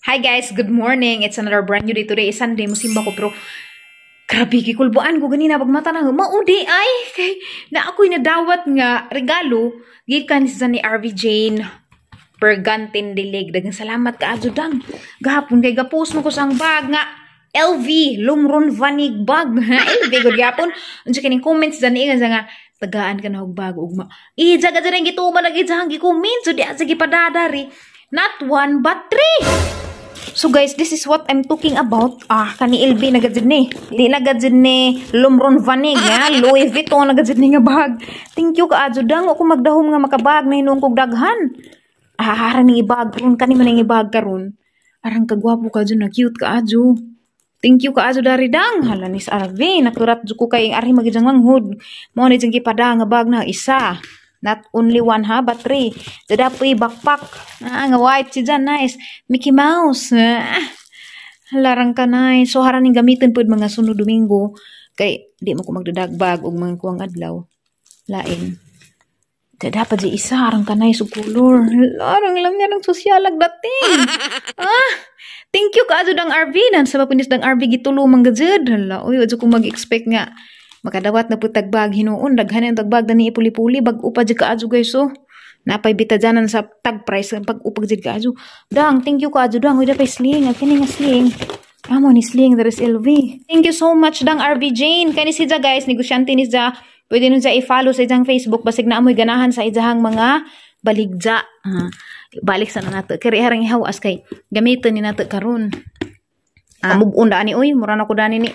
Hi guys, good morning. It's another brand new day. Today is Sunday. Musimba ko pero grabe kikulbuan ko ganina pag mata na maudi ay kay na ako'y nadawat nga regalo gikan sa ni RV Jane Bergantin Dilig. Daghang salamat kaadto dang. Gahapon kay gapost mo ko sang bag nga LV Lumron Vanig bag. LV gud gyapon. Unsa kining comments dani nga tagaan ka na og bag ugma. Jaga jud ang gituman nagijang gi-comment so di asa gipadadari. Not one but three. So guys, this is what I'm talking about. Kani LV nagadzid ni. Di nagadzid ni Lumron Vanig ya. Louis Vuitton nagadzid ni nga bag. Thank you kaadto dang ako magdahom nga makabag na hinung kog daghan. Aran ni ibag karon kani man ang ibag karon. Arang kagwapo ka dyan na cute kaadto. Thank you kaadto dari dang. Hala ni sa RV nakurat jud ko kay ari magijang manghud. Mao ni jang gipada nga bag na isa. Not only one ha, but three. Dadapoy backpack. Nga white si dyan, nice. Mickey Mouse. Larang ka nice. So, haraning gamitin po mga sunod Domingo. Kay, di mo ko magdadagbag o mga kuwang adlaw. Lain. Dapat di isa, harang ka nice o color. Larang lang yan ang sosyalag dating. Thank you kaado dang RV. Sa mapunis dang RV gitulo manggajid. Hala, uy, wadyo kong mag-expect nga. Makadawat na po tagbag hinuon. Daghan yung tagbag na ni ipuli-puli. Bag-upa dyan kaadyo guys so. Napay bitadyanan sa tag price. Pag-upag dyan kaadyo. Dang, thank you kaadyo dang. Uy, dapay sling. Kini nga sling. Amo ni sling. There is LV. Thank you so much dang RV Jane. Kani si dyan guys. Negosyante ni dyan. Pwede nun dyan i-follow sa dyan Facebook. Basig na amoy ganahan sa idahang mga baligja. Balik sa na nato. Kaya harang ihawas kay gamitin ni nato karon. Mubun daan ni. Uy, mura na ko daan ni.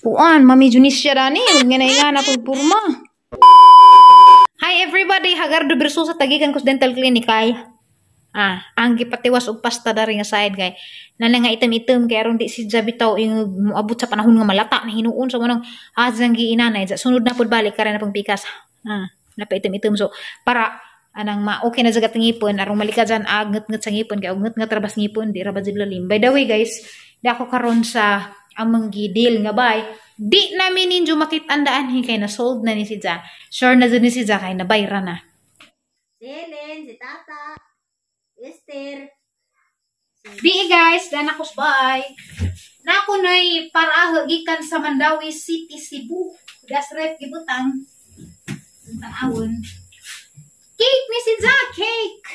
Puan, Mami Junisya dani. Huwag nga na ingana pagpurma. Hi everybody. Hagardo Berso sa Tagikan Kus Dental Clinic ay. Ang gipatiwas og pasta dari nga side kay. Nala nga item-item kay aron di si Jabitaw yung moabot sa panahon nga malata na hinuon sa manong azang giinanay. Sunod na pud balik kare na pang pikas. Napa item-item so para anang okay na jagat ngipon aron malika dyan nget-nget sa ngipon kay og nget-nget rabas ngipon di rabas lalim. By the way guys, di ako karon sa amang gidil nga bay. Di namin ninyo makitandaan kay na sold na ni si Ja. Sure na dyan ni si Ja kay nabayra na. Helen, si Tata, Esther. Di guys, dan akos bay. Na ako na'y para gikan sa Mandawi City, Cebu. Das ref gibutang. Tanawon. Cake ni si Ja, cake.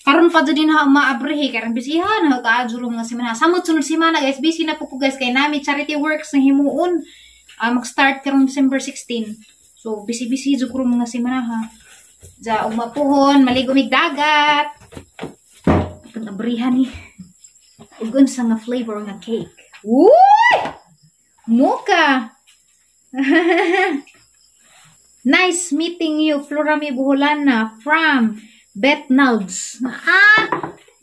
Karon pa din ha maabrehe karon bisihan ha kaadto nga semana. Samot sunod semana guys, busy na po ko guys kay nami charity works na himuon. Mag-start karon December 16. So busy jud ko mga semana ha. Ja og mapuhon, maligo mig dagat. Pag abrehan ni. Ugon sa nga flavor nga cake. Uy! Mocha. Nice meeting you, Florami Buholana from Betnalds.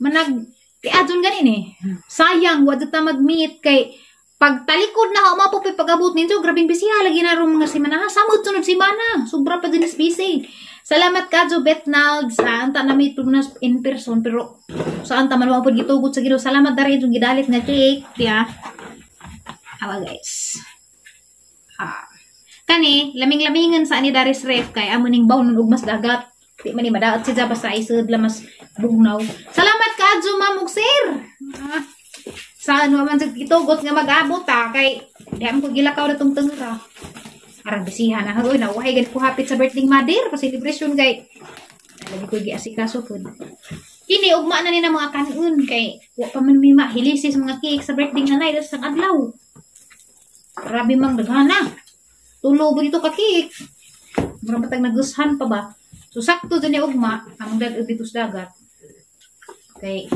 Manag tiadon ganin eh. Sayang wad ta mag-meet kay pag talikod na mapo pagabot ninyo grabing bisiha lagi na ron mga semana. Samot sunod semana. Sobra pa din busy. Salamat kadto Betnalds. Anta na meet na in person pero saan ta man pud gitugot sa Ginoo. Salamat dari yung gidalit nga cake. Yeah. Awa guys. Kani laming-lamingan sa ani Daris ref kay amo ning bawon ug mas dagat. Di man ni madaot siya basta isod lamas bugnaw. Salamat kaadto Ma'am ug sir. Saan man sa gitugot nga mag-abot kay di am ko gilakaw na tong tengra. Arang bisihan na hoy na uhay gid ko hapit sa birthday mother pa celebration kay lagi ko giasikaso pud. Kini ugma na ni na mga kanon kay wa pa man mi mahilisis mga cake sa birthday nanay sa adlaw. Grabe mang daghana. Tulo ba dito ka cake? Mura matag nagushan pa ba? So, sakto dyan ni Ugma, ang dad dito sa dagat. Okay.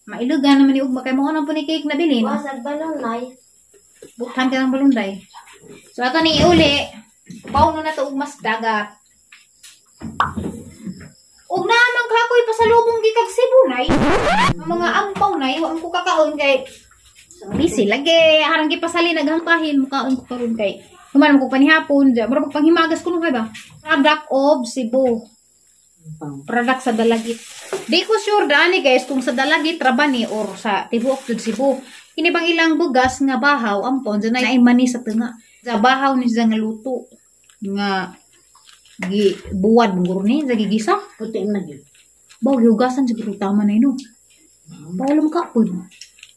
Mailugan naman ni Ugma. Kaya mo anong po ni cake na bilhin. Wasag balonday. Bukhan ka ng balonday. So, ato ni uli. Pauno na to Ugma sa dagat. Ug naman kakoy pa sa lubong gikag Cebu nay. Ang mga ampaw nay, wa ko kakaon kay busy lagi. Harang gipasali naghampahin mukaon ko karon kay. Kuman ko panihapon, mura panghimagas kuno kay ba? Product of Cebu. Product sa Dalagit. Di ko sure dani guys kung sa Dalagit rabani or sa tibuok jud Cebu. Kini bang ilang bugas nga bahaw ampon dyan ay mani sa tunga. Sa bahaw ni sa nga luto nga buwad guro ni sa gigisa. Puti na gyud. Baw yugasan sa tama na ino. Bawal mo ka po.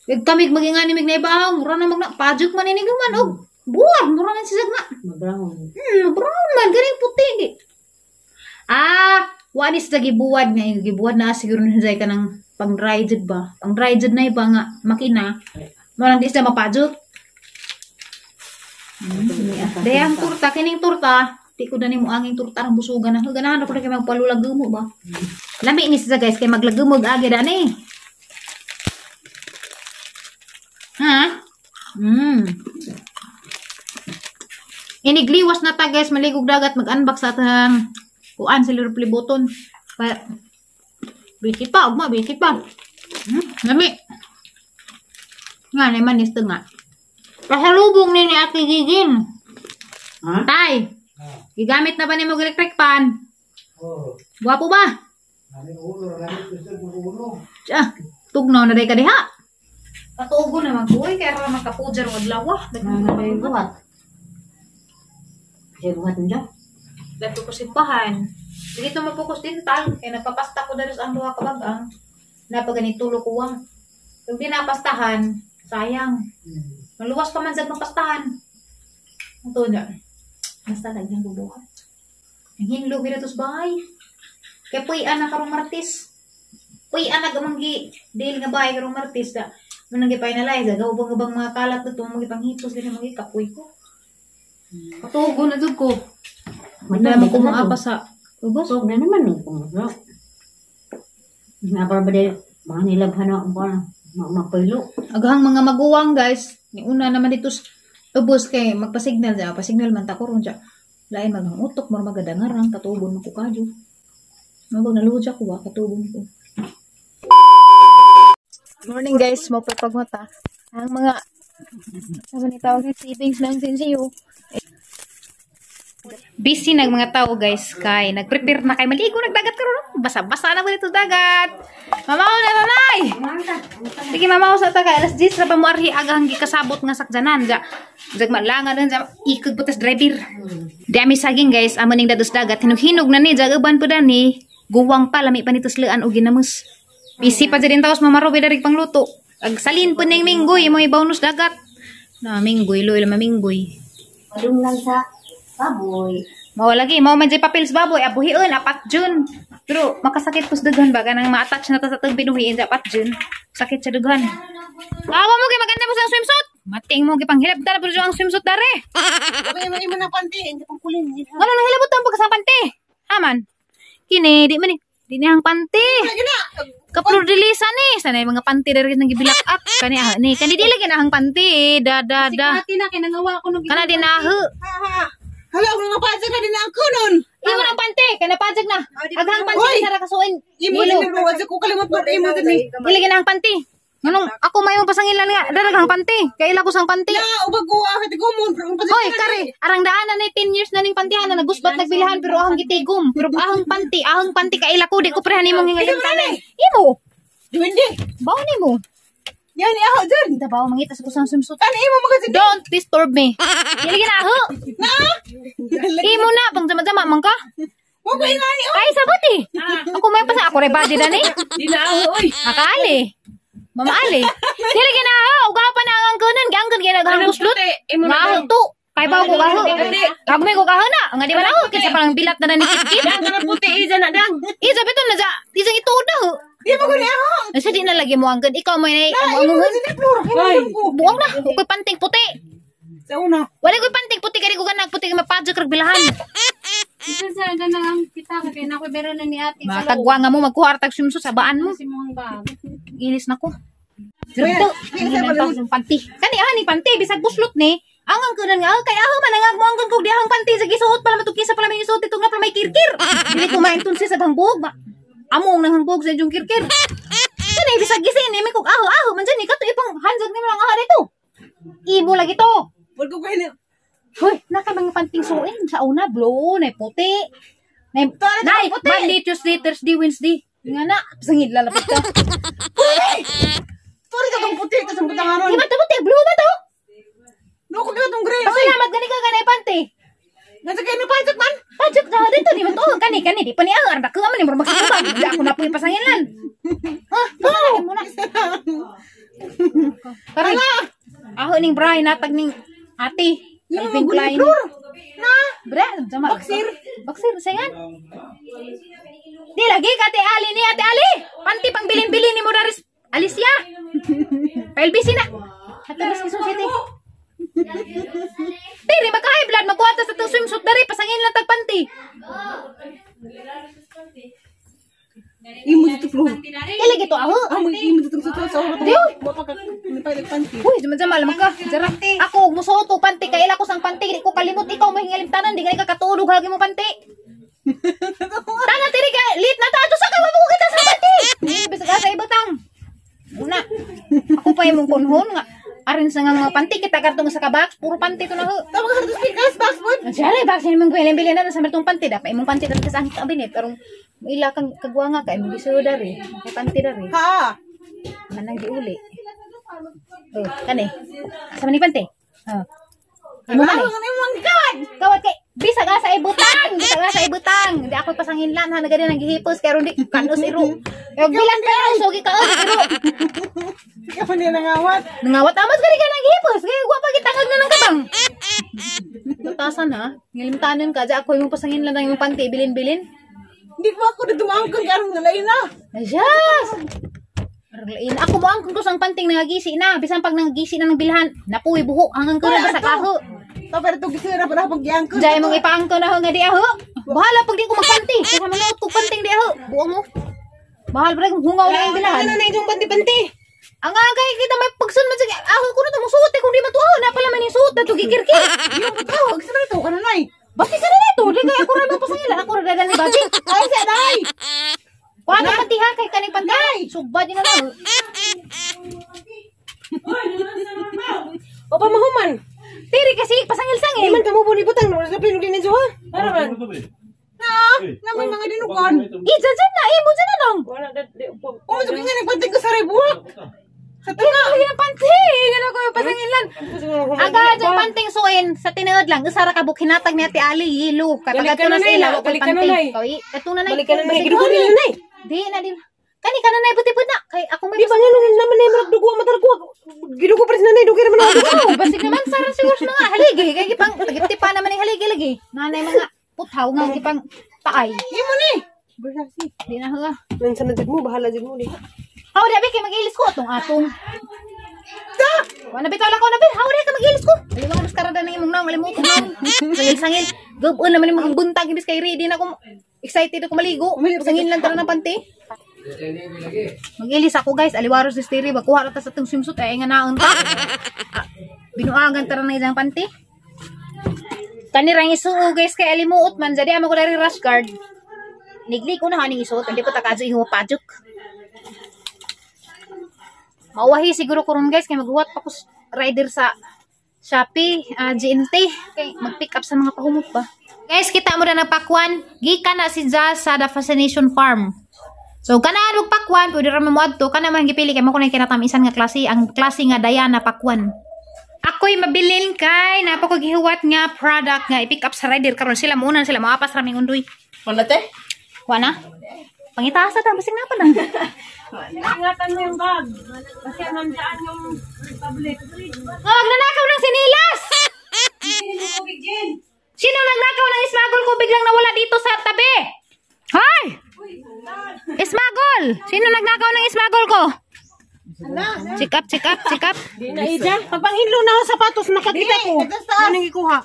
Kami maging animig na iba, mura na magna-pajok man inig man, o, buwan, mura man sisag na. Brown. Brown man, galing puti. Wanis na gibuwad nga, gibuwad na siguro na ka ng pang-dry jud ba? Pang-dry jud na iba nga, makina. Malang di sila mapajok. Dayang turta, kining turta, di ko na ni mo anging turta ng busugan na. Ganahan ako na kayo magpalulag mo ba? Lami ni siya guys, kay maglagumog agi na ni. Ha? Inigliwas na ta guys, maligog dagat, mag-unbox sa atang kuan sa lirupli button. Bikit pa, ugma, bikit pa. Lami. Nga naman is nga. Pasalubong ni Ate Gigin. Tay, gigamit na ba ni mo electric pan? Guwapo ba? Tugnaw na day ka diha. Katugo naman ko, kaya ra makapujar mo lawa. Buhat. Kasi buhat mo dyan. Dito ko simbahan. Dito mapokus din tal. Kaya nagpapasta ko dahil sa ang duha kabagang. Napaganitulo ko wang. Yung pinapastahan, sayang. Maluwas pa man sa pastahan. Ito dyan. Basta lagyan bubuhat. Ang hinlo binatos bahay. Kaya puy anak karong martis. Puy anak amanggi. Dahil nga bahay karong martis da. Nung nag-finalize, gawang mga kalat na ito, mag-ipanghipos, ganyan mag-ikapoy ko. Patugo na doon ko. Wala naman kumapa sa ubos. So, na naman nung kumapa. Nga para ba dahil, baka nilabhan na ako mapaylo. Aghang mga maguwang guys, una naman dito ubos kay magpa-signal dyan. Pa-signal man tako ron dyan. Lain maghang utok, mara magadangarang, katubon mo ko kadyo. Mabag naludya ko ba, katubon ko. Morning guys, mo pagmata. Ang mga ano ni tawag ng savings ng sinsiyo. Busy nag mga tao guys kay nagprepare na kay maligo nagdagat karon. Basa-basa na ba dito dagat. Mamaw na nanay. Sige mamaw sa ta kay alas 10 ra pa mo arhi agang gikasabot nga sakjanan ja. Jag malangan din sa ikog butas driver. Dami saging guys, amo ning dados dagat hinog-hinog na ni jagaban po dani. Guwang pa lami pa nito slaan og ginamos. Busy pa din taos mamarobe dari pangluto. Ag salin po ning minggoy mo ibawnos dagat. Na minggoy loy la maminggoy. Padung lang sa baboy. Mao lagi mao man jay papel sa baboy abuhion 4 June. Pero makasakit pus daghan baga nang ma-attach na ta sa tag binuhiin sa 4 June. Sakit sa daghan. Awa mo kay maganda mo sa swimsuit. Mating mo gipanghilab ta pero ang swimsuit dare. May mo na panty, hindi pang kulin. Ano nang hilabot ang pagkasang panty? Haman. Kini di man di ni ang panty. Kaplo dilisa ni sanay mga panty dari nang gibilak up kani ni kani dili kinahang panty da. Kasi na kinangawa ko nung kana dinahe. Hala mga pajak na din ako nun. Imo nang panty kana pajak na. Aghang panty sa kasuin. Imo din yung wajak ko kalimot mo imo din ni. Dili kinahang panty. Nganong ako may mo pasangilan nga dalaghang panty. Kaila ko sang panty. Ya ubag ko ahit ko mo. Hoy kare arang daanan na 10 years na ning pantyhan na nagusbat nagbilihan pero ahang gitigom. Pero ahang panty kaila ko di ko prehan imong hingalim tanan. Imo. Duwende. Bawo nimo. Yan ako dyan. Kita bawo mangita sa kusang swimsuit. Ano imo magkasi? Don't disturb me. Dili ginaho. Na? Imo na pang jama-jama man ka. Wag ko ingani. Ay sabuti. Ako may pasa ako rebody na ni. Dinaho oy. Akali. Mama Ali. Dili ginaho. Ugapan na ang kunan ganggan ginaghang buslot. Ngaho to. Kay bawo ko gaho. Gagmay ko gaho na. Nga di ba na kinsa parang bilat na ni kit-kit. Dang puti iza na dang. Isa betul na ja. Isang ituod na ho. Di ba ko ni ako? Nasa di na lagi mo anggan. Ikaw mo na ang angungon. Buwang na. Ukoy panting puti. Sa una. Wala ko'y panting puti. Kaya ko ganag puti. Mapajak ragbilahan. Isa sa ganang kita ka kaya nakoy meron na ni ate sa Matagwa nga mo. Magkuhartag swimsuit sa baan mo. si mong bag. Ilis na ko. Ito. Ang panty. Kani ni panty. Bisag buslot ni. Ang angkunan nga. Kaya ako manangag mo angkan ko. Di ahang panty. Sa gisuot pala matukisa pala may isuot. Itong na pala may kirkir. Dili ko maintun siya sa gangbog. Among nang hangbog sa yung kirkir. Kani bisag gisin ni. May kog aho. Man dyan. Ikaw to ipang hanjag ni mo lang aha dito. Ibo lagi to. Wag ko kayo. Hoy, naka mga panting suin. Sa una, blue, na puti. Nay, Monday, Tuesday, Thursday, Wednesday. Nga na, sangid lalapit ka. Sorry ka tong puti. Tapos ang butang aron. Di ba ito puti? Blue ba to? No, ko ka tong gray. Pasalamat gani ka ganay panty. Nasa kayo na pajak man. Pajak na dito di man to kani di pa ni ang arda ko man ni murag magsubang. Di ako na puy pasangilan. Ha? Mo na. Karon. Aho ning Bray natag ning ati. Calvin Klein. Na. Bra, jama. Baksir sayan. Di lagi ka Ate Ali ni Ate Ali. Panti pang bilin-bilin ni mo daris Alicia. PLBC na. Hataras ki society. Tiri maka-high blood magkuha ta sa tong swimsuit dari pasangin lang tag panty. Imo dito floor. Kailan gito aho? Imo dito sa oras. Diyo. Baka nipay panty. Uy, jama maka. Jara. Ako musuot ko panty kay ila ko sang panty di ko kalimot ikaw mahingalim tanan di ka katulog hagi mo panty. Tanan tiri ka lit na ta sa ka mo kita sa panty. Bisag sa ibutang. Una. Ako pa imong kunhon nga arin sa nga mga panty kita kartong sa ka-box puro panty to na ho. Tama ka sa speakers box mo. Siyale box ni mong bilin na sa mertong panty dapat imong panty talaga sa kabinet karong ila kang kagwa nga kay mo gisuda ri kay panty dari. Ha. Manang giuli. Oh, kani. Asa man ni panty? Oh. Imo man. Kawat kay bisag asa ibutang, Di ako pasanginlan ha nagadi nang gihipos kay ron di kanos iro. Yung bilang pero sugi ka iro. Ikaw ni nangawat. Nangawat amas kani ka nang gihipos kay wa pa gitangag na ng kabang. Tutasan ha. Ngalimtanon ka ja ako imong pasanginlan nang imong panty bilin-bilin. Hindi ko ako na dumangkon karong nalain na. Yes. Arlain ako mo ang kung sang panting nangagisi na bisan pag nangagisi na ng bilhan napuwi buhok hanggang kuno sa kaho. Pero ito gisira para pag giangkon. Jay mong ipaangko na ho nga di aho. Bahala pag di ko magpanti. Kaya manood ko panting di aho. Buo mo. Bahal pa rin hungaw na yung bilhan. Ano na itong panti-panti? Ang agay kita may pagsunod sa aho ko na ito musuot eh kung di matuaho na pala man yung suot na ito gikirki. Yung tawag sa ito ka na nay. Basti ka na nito. Di kaya ako rin mapasangilan. Ako rin dagan ni Baji. Ay siya nay. Kuha na panti ha kay kaning pantay. Subad yun na lang. O pamahuman. Tiri kasi pasangil-sangil. Iman kamu pun ibutang na sa pinong din ha. Para man. Na may mga dinugon. Isa dyan na. Imo dyan na lang. O sabi nga nagpanting ko sa rebuhak. Sa tunga. Ay, yung panty. Gano'n ko yung pasangilan. Aga, yung panting suin. Sa tinood lang. Usara ka bukhinatag ni Ate Ali. Yelo. Katagat ko na sa ila. Balik ka na, Nay. Katuna na. Balik ka na nay. Ginugon nila nay. Di na. Kani ka na na buti-buti na. Kay ako may Di ba nga naman na yung dugo matargo. Ginugo pa rin na nay. Dugay naman ako. Oo, basig naman. Sarang siguro sa mga haligi. Kaya gipang tipa naman yung haligi lagi. Nanay mga puthaw nga gipang taay. Imo ni. Di na nga. Nansan na mo. Bahala dyan mo ni. Hawa di kay mag-ilis ko atong. Wala bitaw lang ko na hawa di ka mag-ilis ko. Dili mo mas karada na imong nang malimuto nang. Sangil. Gubon naman imong buntag imbis kay ready na ko. Excited ako maligo. Sangil lang tara ng panty. Mag-ilis ako guys. Aliwaros sa stereo. Bakuha rata sa itong swimsuit. Ay nga naon ta. Binuagan tara na isang panty. Kanirang isuo guys kay alimuot man. Jadi amo ko dari rush guard. Nigli ko na haning isuot. Hindi ko takadyo yung pajuk. Mauwahi siguro ko ron guys kay maghuwat pa ko rider sa Shopee, GNT kay mag-pick up sa mga pahumot ba. Guys, kita mo na ng pakwan. Gikan na si Jazz sa The Fascination Farm. So kana og pakwan pwede ra mo adto kana man gipili kay mo kunay kinatamisan nga klase ang klase nga Diana pakwan. Ako'y mabilin kay napako gihuwat nga product nga i-pick up sa rider karon sila muna sila maapas raming undoy. Wala te? Wana? Pangitaasa ta basig na pa lang. Ingatan mo yung bag. Kasi nandyan yung tablet. Nagnanakaw ng sinilas! Sino nagnakaw ng smuggle ko biglang nawala dito sa tabi? Hoy! Smuggle! Sino nagnakaw ng smuggle ko? Check up. Di na ija. Pagpanghinlo na ako sapatos nakakita ko. Ano ikuha?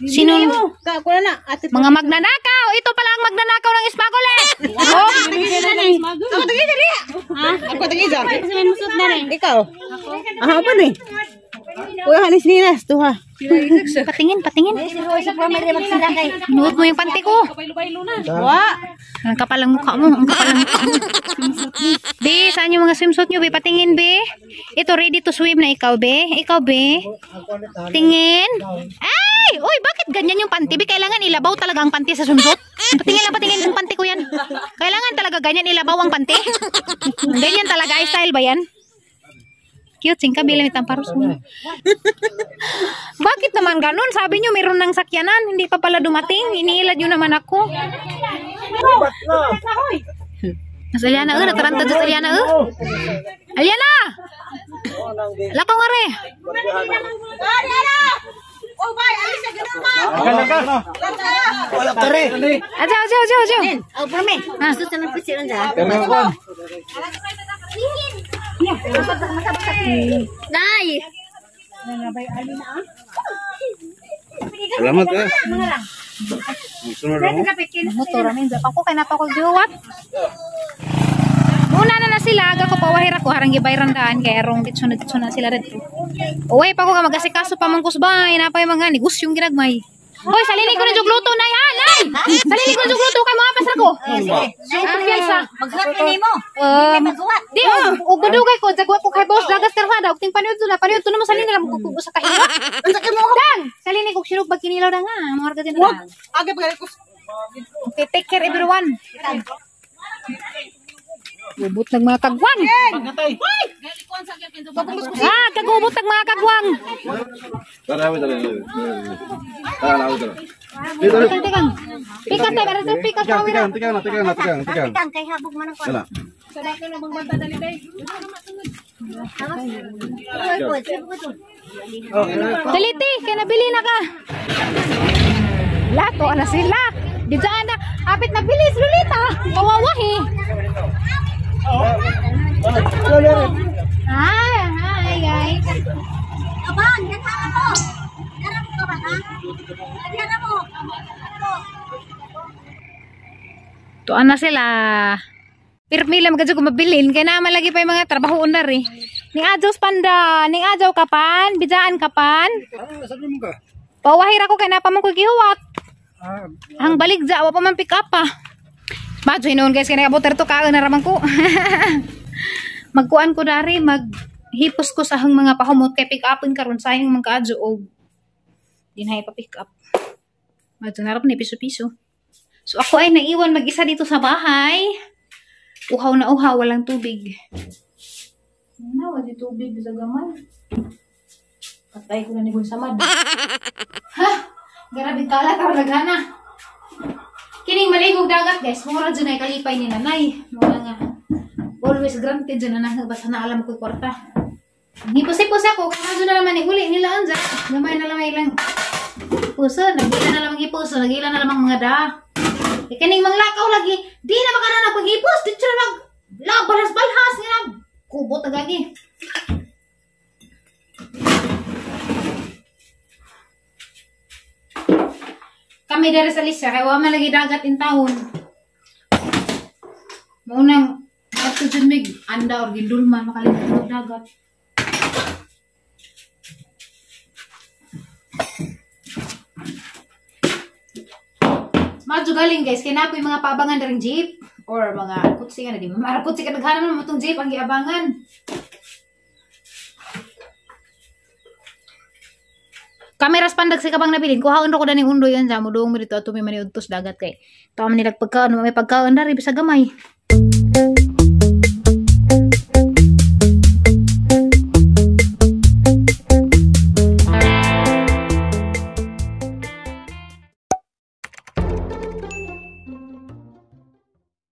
Sino? Ako na na. Ate Mga magnanakaw! Ito pala ang magnanakaw ng smuggle eh! Oh! Ako tagi dali. Ha? Ako tagi dyan. Kasi may musot na rin. Ikaw. Aha pa ni. Uy, hanis ninas to ha. Patingin. Sa primary magsila kay. Nuot mo yung panty ko. Baylo-baylo na. Wa. Ang kapalang mukha mo. Be, saan yung mga swimsuit nyo, be? Patingin, be. Ito, ready to swim na ikaw, be. Ikaw, be. Tingin. Ay! Uy, bakit ganyan yung panty, be? Kailangan ilabaw talaga ang panty sa swimsuit. Patingin yung panty ko yan. Kailangan talaga ganyan ilabaw ang panty. Ganyan talaga, ay style ba yan? cute. Sing kabila mitang paros mo. Bakit naman ganun? Sabi nyo meron ng sakyanan. Hindi pa pala dumating. Iniilad nyo naman ako. Mas Aliana, nataranta dyan Aliana, Aliana! Lakaw nga re. Aja. Oh, permen. Susun ng pisir aja. Nay. Salamat ya. Motor amin ako kay napako giwat. Una na sila, aga ko pawahir ako harang gibayran daan kay arong ditso na sila dito. Uy, pa ko ka magasikaso pa mangkus bay, napay mga negosyong ginagmay. Hoy, salili ko na jug luto nay ha, nay. Salili ko na jug luto kay mga pasar ko. Super fiesta. Magsuat ni mo. Di og dugay ko jagwa ko kay boss dagas terfada og ting paniud na mo salini lang ko sa kahira. Dang, salini ko sinug bag kinilaw na nga, mga arga din na. Aga pa ko. Okay, take care everyone. Gubot ng mga kagwang. Kagubot ng mga kagwang. Tara. Tegang. Pikat tayo, pero pikat tayo. Tegang kay habog man ako. Wala. Daliti, kaya nabili na ka. Lato, ala sila. Di dyan na, apit na bilis, Lolita. Kawawahi. Hi guys. Abang, datang ako. Darap ko ba ha? Darap mo. Tuan na sila. Pirmi lang magadyo kung mabilin. Kaya naman lagi pa yung mga trabaho undar eh. Ning adyaw panda. Ning adyaw kapan. Bidaan kapan. Pawahir ako kaya napamang ko gihuwat. Ang baligja. Awa pa man pick up pa. Madyo hinoon guys. Kaya nakabuter to kaon na raman ko. Magkuan ko dari. Maghipos ko sa hang mga pahumot. Kaya pick upin karon sayang mga adyo. O dinhay pa pick up. Madyo narap ni piso-piso. So ako ay naiwan mag-isa dito sa bahay. Uhaw na uhaw, walang tubig. Wala di tubig sa gaman. Patay ko na ni samad. Ha! Grabe kala karon naghana. Kining maligog dagat guys, mura dyan ay kalipay ni nanay. Mura nga. Always granted dyan na basta na alam ko kwarta. Hipos-hipos ako, kaya na naman uli nila anja. Gamay na lang ilang puso, nagila na lang ipuso, nagila na lang mga da. Kaning manglakaw lagi, di na baka na napaghipos, di siya balhas nga kubot na gagi. Kami dari sa Lisa, kaya wala lagi dagat in taon. Maunang, ato dyan may anda or gindulman, makalimutan dagat. Madyo galing guys, kaya napo yung mga paabangan na rin jeep or mga kutsi nga na di ba? Kutsi ka naghanap naman itong jeep ang giabangan. Kameras pandag si kabang nabilin, kuhaon ro ko daning undoy yan sa mo doong mo dito at may maniudtos dagat kay. Tama nila pagkaon, may pagkaon na rin sa gamay.